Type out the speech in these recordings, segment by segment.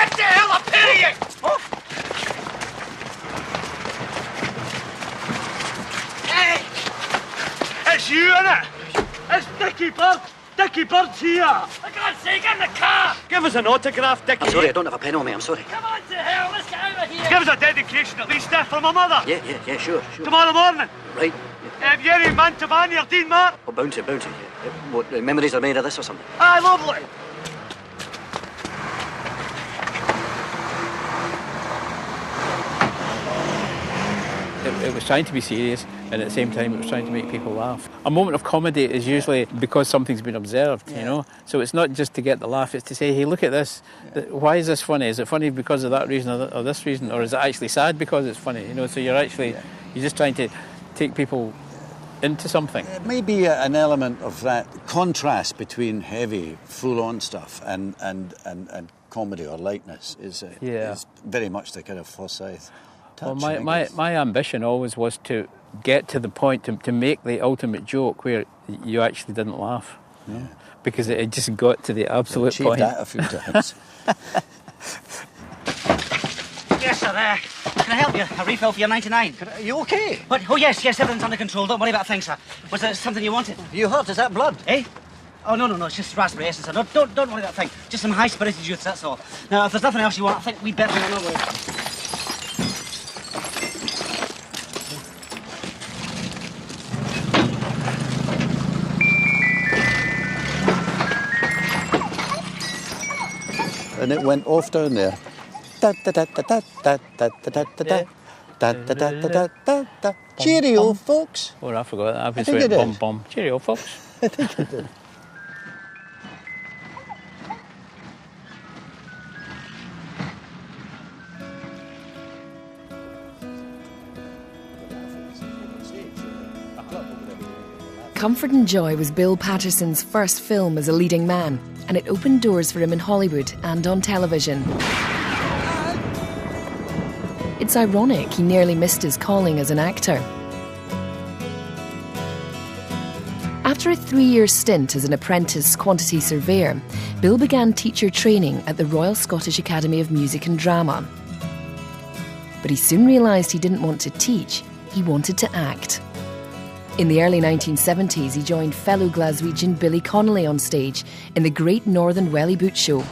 Get the hell up here, you! Oh. Hey! It's you, innit? It's Dickie Bird. Dickie Bird's here. For God's sake, get in the car! Give us an autograph, Dickie. I'm sorry, I don't have a pen on me, I'm sorry. Come on to hell, let's get out of here. Give us a dedication at least, for my mother. Yeah, sure. Tomorrow morning. Right. Yeri Mantovani, Dean Mark. Oh, bounty. What, memories are made of this or something? Aye, lovely. It was trying to be serious, and at the same time it was trying to make people laugh. A moment of comedy is usually because something's been observed, you know? So it's not just to get the laugh, it's to say, hey, look at this. Why is this funny? Is it funny because of that reason or this reason? Or is it actually sad because it's funny? You know, so you're just trying to take people into something. It may be an element of that contrast between heavy, full-on stuff and comedy or lightness is very much the kind of Forsyth touch. Well, my ambition always was to get to the point to make the ultimate joke where you actually didn't laugh. Yeah. Because it just got to the absolute point. That a few times. Yes, sir. Can I help you? A refill for your 99. Are you okay? What? Oh, yes, everything's under control. Don't worry about a thing, sir. Was there something you wanted? You hurt? Is that blood? Eh? Oh, no, it's just raspberry essence, sir. No, don't worry about a thing. Just some high-spirited juice, that's all. Now, if there's nothing else you want, I think we'd better be on our way. And it went off down there. Cheerio, folks. Oh, I forgot that. I think it went did. bum. Cheerio, folks. I think it did. Comfort and Joy was Bill Patterson's first film as a leading man, and it opened doors for him in Hollywood and on television. It's ironic he nearly missed his calling as an actor. After a 3-year stint as an apprentice quantity surveyor, Bill began teacher training at the Royal Scottish Academy of Music and Drama. But he soon realised he didn't want to teach, he wanted to act. In the early 1970s, he joined fellow Glaswegian Billy Connolly on stage in the Great Northern Welly Boot Show,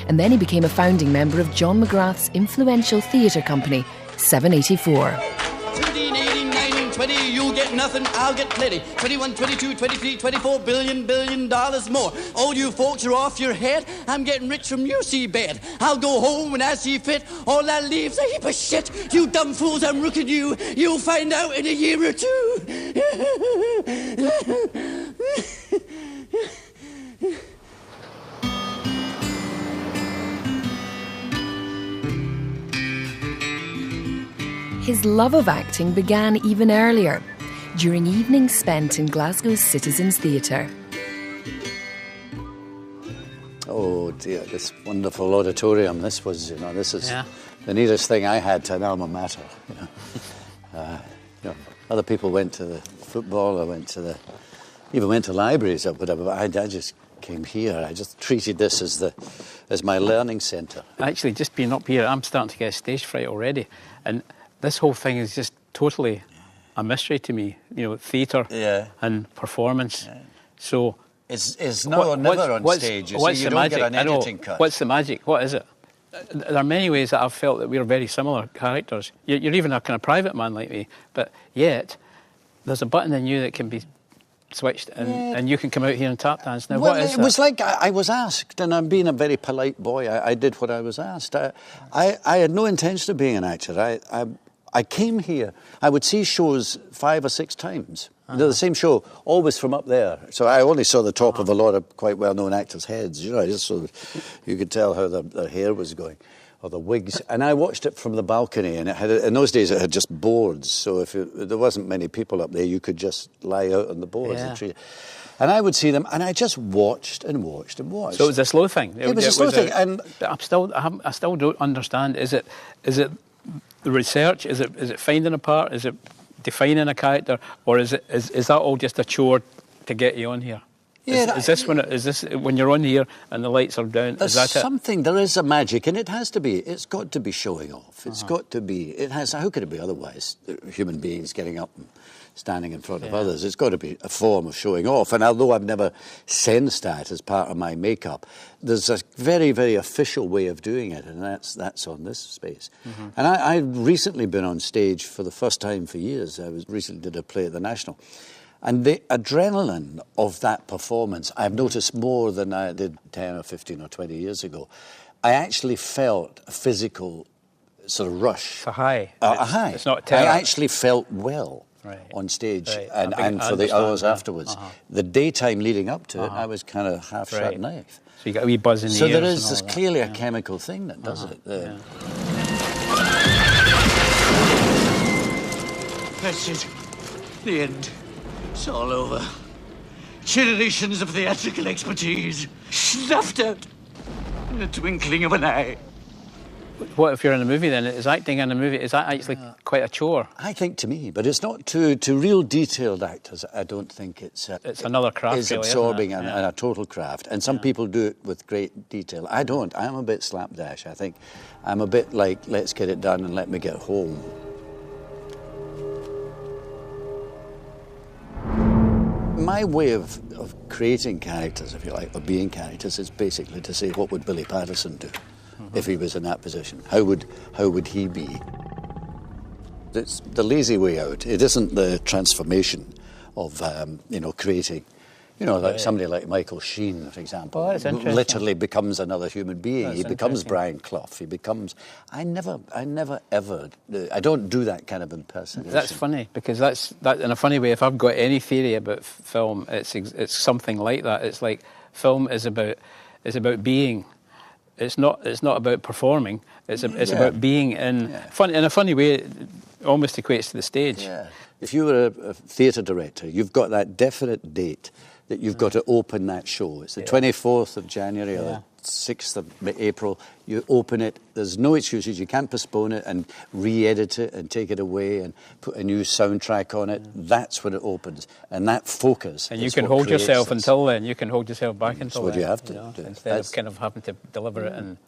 and then he became a founding member of John McGrath's influential theatre company, 784. 17, 18, 19, 20, you'll get nothing, I'll get plenty. 21, 22, 23, 24 billion dollars more. All you folks are off your head, I'm getting rich from you, see bed. I'll go home when I see fit, all that leaves a heap of shit. You dumb fools, I'm rooking you, you'll find out in a year or two. His love of acting began even earlier, during evenings spent in Glasgow's Citizens Theatre. Oh dear, this wonderful auditorium. This was, this is the nearest thing I had to an alma mater. Other people went to the football, even went to libraries or whatever, but I just came here. I just treated this as my learning centre. Actually, just being up here, I'm starting to get stage fright already. And this whole thing is just totally a mystery to me, theatre and performance. Yeah. So it's now or never on stage. You don't get an editing cut. What's the magic? What is it? There are many ways that I've felt that we're very similar characters. You're even a kind of private man like me, but yet there's a button in you that can be switched and you can come out here and tap dance. Now, what is that? It was like I was asked, and I'm being a very polite boy. I did what I was asked. I had no intention of being an actor. I came here. I would see shows 5 or 6 times. The same show, always from up there. So I only saw the top of a lot of quite well-known actors' heads, just so you could tell how their hair was going, or the wigs. And I watched it from the balcony, and in those days it had just boards. So if there wasn't many people up there, you could just lie out on the boards. Yeah. And I would see them, and I just watched and watched and watched. So it was a slow thing. It was a slow thing, and I still don't understand. Is it the research? Is it finding a part? Is it defining a character, or is that all just a chore to get you on here? Yeah, is this when you're on here and the lights are down? There's Is that something. There is a magic, and it has to be. It's got to be showing off. It's got to be. It has. How could it be otherwise? Human beings getting up and standing in front of others. It's got to be a form of showing off. And although I've never sensed that as part of my makeup, there's a very, very official way of doing it, and that's on this space. And I've recently been on stage for the first time for years. I recently did a play at the National. And the adrenaline of that performance, I've noticed more than I did 10 or 15 or 20 years ago. I actually felt a physical sort of rush. It's a high. A high. It's not terror. I actually felt well on stage and for the hours afterwards. The daytime leading up to it, I was kind of half-shut knife. So you got a wee buzz in the ears. So there's clearly a chemical thing that does it. That's it. The end. It's all over. Generations of theatrical expertise snuffed out in the twinkling of an eye. What if you're in a movie then? Is acting in a movie, is that actually quite a chore? I think to me, but it's not to real detailed actors. I don't think it's another craft. It's really, absorbing isn't it? and a total craft. And some people do it with great detail. I don't. I'm a bit slapdash. I think I'm a bit like, let's get it done and let me get home. My way of creating characters, if you like, or being characters, is basically to say, what would Billy Patterson do if he was in that position? How would he be? It's the lazy way out. It isn't the transformation of creating. Like somebody like Michael Sheen, for example, literally becomes another human being. He becomes Brian Clough. He becomes. I never ever. I don't do that kind of impersonation. That's funny because that in a funny way. If I've got any theory about film, it's something like that. It's like film is about being. It's not about performing. It's about being in a funny way. It almost equates to the stage. Yeah. If you were a theatre director, you've got that definite date that you've got to open that show. It's the 24th of January or the 6th of April. You open it. There's no excuses. You can't postpone it and re-edit it and take it away and put a new soundtrack on it. That's when it opens. And that focus. And you can hold yourself until then. You can hold yourself back until then. That's what you have to do. Instead of kind of having to deliver it in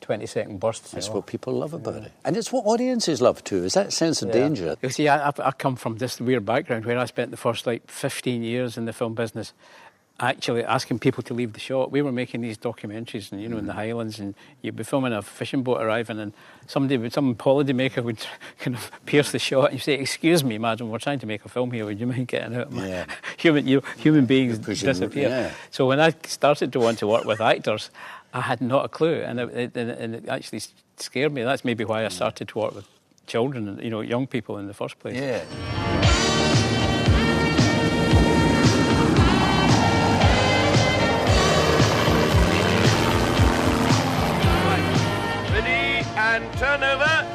20-second bursts. That's what people love about it. And it's what audiences love too, is that sense of danger. You see, I come from this weird background where I spent the first 15 years in the film business actually asking people to leave the shot. We were making these documentaries and, in the Highlands, and you'd be filming a fishing boat arriving and some holidaymaker would kind of pierce the shot and you say, excuse me, madam, we're trying to make a film here, would you mind getting out of my... Human beings disappear. Yeah. So when I started to want to work with actors, I had not a clue, and it actually scared me. That's maybe why I started to work with children and young people in the first place. Yeah. Ready and turn over.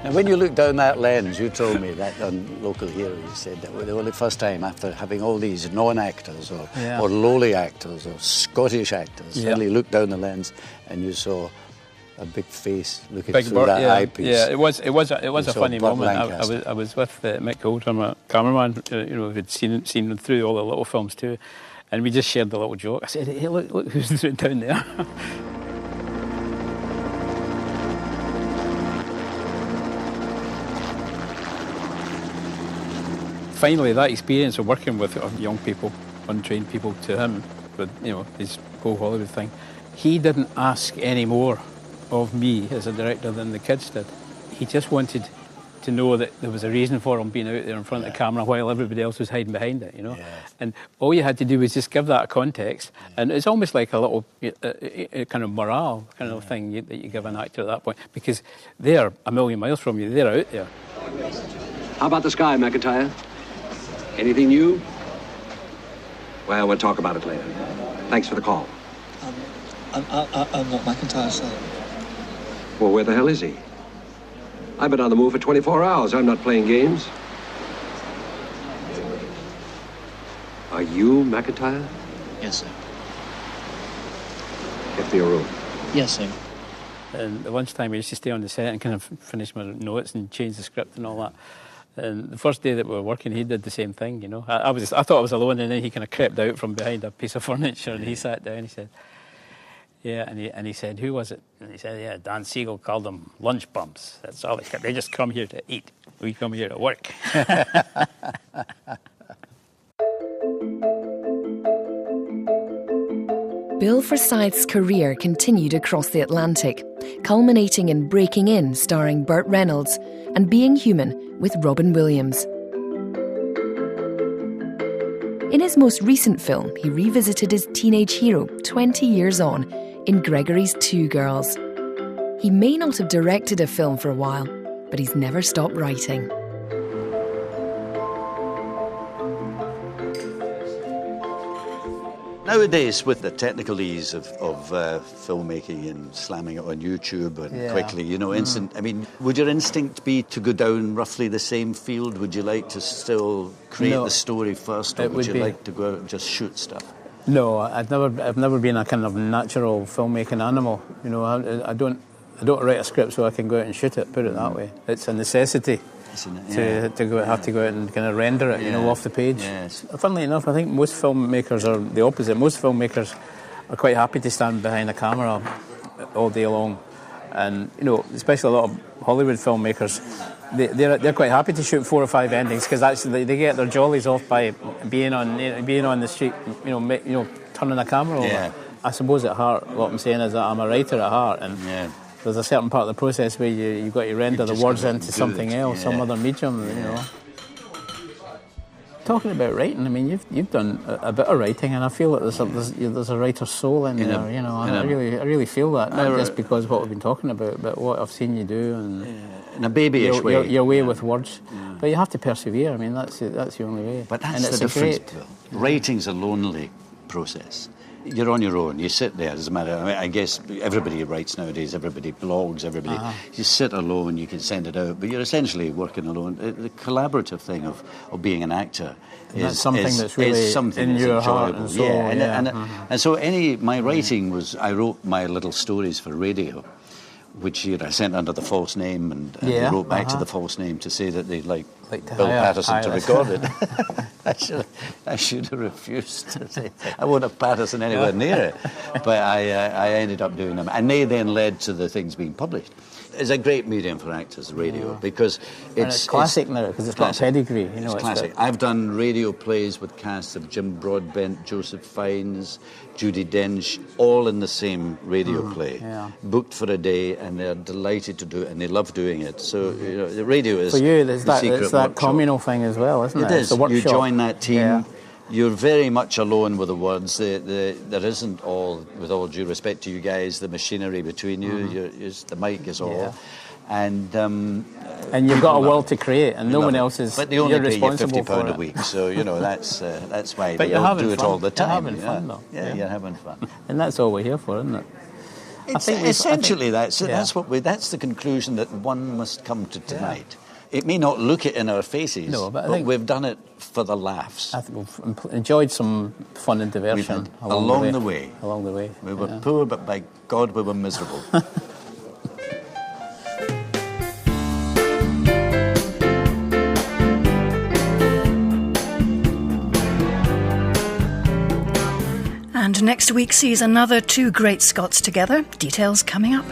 Now, when you look down that lens, you told me that on Local Hero, you said that the only first time after having all these non-actors or lowly actors or Scottish actors, suddenly looked down the lens and you saw a big face looking through that eyepiece. Yeah, it was a funny moment. I was with Mick Oldham, a cameraman, who'd seen them through all the little films too, and we just shared the little joke. I said, "Hey, look who's down there." Finally, that experience of working with young people, untrained people, to him, with his whole Hollywood thing, he didn't ask any more of me as a director than the kids did. He just wanted to know that there was a reason for him being out there in front of the camera while everybody else was hiding behind it, And all you had to do was just give that a context, and it's almost like a little kind of morale kind of thing that you give an actor at that point, because they're a million miles from you, they're out there. How about the sky, McIntyre? Anything new? Well, we'll talk about it later. Thanks for the call. I'm not McIntyre, sir. Well, where the hell is he? I've been on the move for 24 hours. I'm not playing games. Are you McIntyre? Yes, sir. Get me a room. Yes, sir. And at lunchtime, we used to stay on the set and kind of finish my notes and change the script and all that. And the first day that we were working, he did the same thing, you know. I thought I was alone, and then he kind of crept out from behind a piece of furniture, and he sat down. He said, "Yeah," and he said, "Who was it?" And he said, "Yeah, Dan Siegel called them lunch bumps. That's all they just come here to eat. We come here to work." Bill Forsyth's career continued across the Atlantic, culminating in Breaking In, starring Burt Reynolds, and Being Human with Robin Williams. In his most recent film, he revisited his teenage hero 20 years on in Gregory's Two Girls. He may not have directed a film for a while, but he's never stopped writing. Nowadays, with the technical ease of filmmaking and slamming it on YouTube and quickly, you know, instant. I mean, would your instinct be to go down roughly the same field? Would you like to still create the story first, or would you like to go out and just shoot stuff? No, I've never been a kind of natural filmmaking animal. You know, I don't write a script so I can go out and shoot it. Put it that way. It's a necessity. To have to go out and kind of render it, you know, off the page. Yes. Funnily enough, I think most filmmakers are the opposite. Most filmmakers are quite happy to stand behind a camera all day long, and you know, especially a lot of Hollywood filmmakers, they're quite happy to shoot 4 or 5 endings, because actually they get their jollies off by being on the street, you know, turning a camera over. Yeah. I suppose at heart, what I'm saying is that I'm a writer at heart, and there's a certain part of the process where you've got to render the words into something else, some other medium, you know. Talking about writing, I mean, you've done a bit of writing, and I feel that there's a writer's soul in there, you know. And I really feel that, not just because of what we've been talking about, but what I've seen you do, and in a babyish way, your way with words. But you have to persevere. I mean, that's the only way. But that's the difference, Bill. Writing's a lonely process. You're on your own. You sit there. Doesn't matter. I mean, I guess everybody writes nowadays. Everybody blogs. Everybody. You sit alone. You can send it out, but you're essentially working alone. The collaborative thing of being an actor is something that's really in your heart and soul. And so my writing was. I wrote my little stories for radio, which I sent under the false name, and wrote back to the false name to say that they'd like Bill Patterson to record it. I should have refused to say. I won't have Patterson anywhere near it. But I ended up doing them. And they then led to the things being published. It's a great medium for actors, radio, because it's classic now, because it's got a pedigree. You know, it's classic. I've done radio plays with casts of Jim Broadbent, Joseph Fiennes, Judi Dench, all in the same radio play, booked for a day, and they're delighted to do it, and they love doing it. So, you know, the radio is for you. It's that communal thing as well, isn't it? It is. You join that team. Yeah. You're very much alone with the words. There isn't all, with all due respect to you guys, the machinery between you. The mic is all. And you've got a world to create, and no one else is. But they only pay you £50 a week, so you know that's why they don't do it all the time. You're having fun, though. Yeah, you're having fun, and that's all we're here for, isn't it? That's the conclusion that one must come to tonight. It may not look it in our faces, but we've done it for the laughs. I think we've enjoyed some fun and diversion along the way. Along the way. We were poor, but by God, we were miserable. And next week sees another 2 great Scots together. Details coming up.